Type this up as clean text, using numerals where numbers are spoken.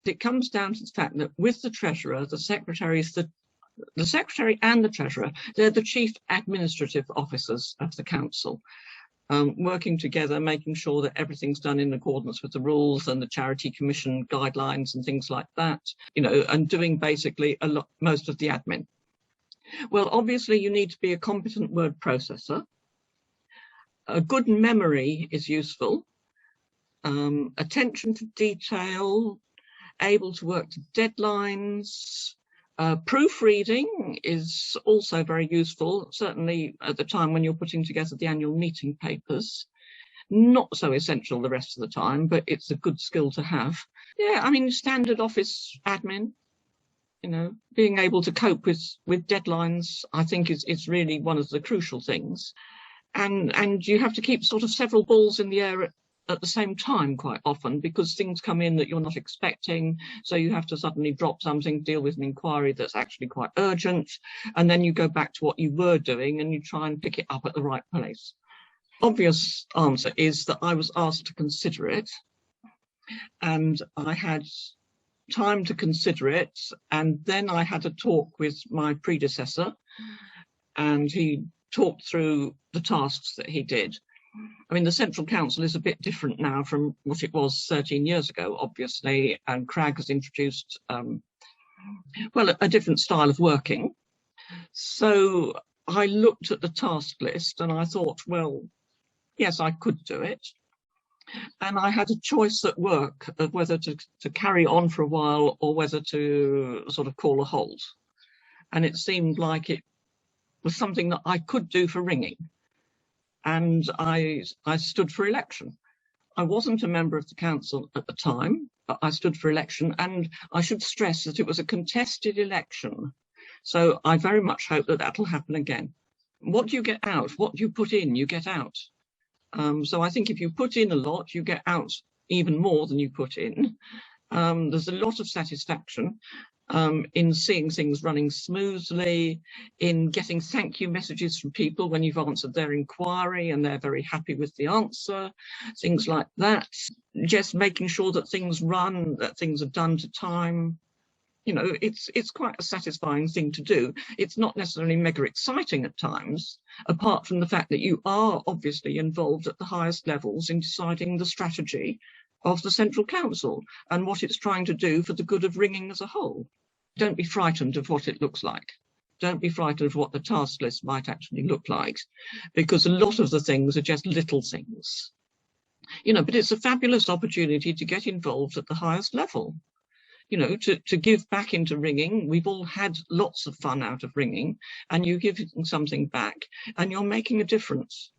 it comes down to the fact that with the treasurer, the secretary and the treasurer, they're the chief administrative officers of the council, working together, making sure that everything's done in accordance with the rules and the Charity Commission guidelines and things like that, you know, and doing basically most of the admin. Well, obviously you need to be a competent word processor. A good memory is useful. Attention to detail, able to work to deadlines. Proofreading is also very useful, certainly at the time when you're putting together the annual meeting papers. Not so essential the rest of the time, but it's a good skill to have. Yeah, I mean, standard office admin, you know, being able to cope with deadlines, I think is really one of the crucial things. And you have to keep sort of several balls in the air at the same time quite often, because things come in that you're not expecting. So you have to suddenly drop something, deal with an inquiry that's actually quite urgent. And then you go back to what you were doing and you try and pick it up at the right place. Obvious answer is that I was asked to consider it, and I had time to consider it. And then I had a talk with my predecessor, and he talked through the tasks that he did. I mean, the Central Council is a bit different now from what it was 13 years ago, obviously, and CRAG has introduced, well, a different style of working. So I looked at the task list and I thought, well, yes, I could do it. And I had a choice at work of whether to carry on for a while or whether to sort of call a halt. And it seemed like it was something that I could do for ringing. And I stood for election. I wasn't a member of the council at the time, but I stood for election, and I should stress that it was a contested election. So I very much hope that that'll happen again. What you get out, what you put in, you get out. So I think if you put in a lot, you get out even more than you put in. There's a lot of satisfaction in seeing things running smoothly, in getting thank you messages from people when you've answered their inquiry and they're very happy with the answer, things like that. Just making sure that things run, that things are done to time. You know, it's quite a satisfying thing to do. It's not necessarily mega exciting at times, apart from the fact that you are obviously involved at the highest levels in deciding the strategy of the Central Council and what it's trying to do for the good of ringing as a whole. Don't be frightened of what it looks like. Don't be frightened of what the task list might actually look like, because a lot of the things are just little things. You know, but it's a fabulous opportunity to get involved at the highest level. You know, to give back into ringing. We've all had lots of fun out of ringing, and you give something back and you're making a difference.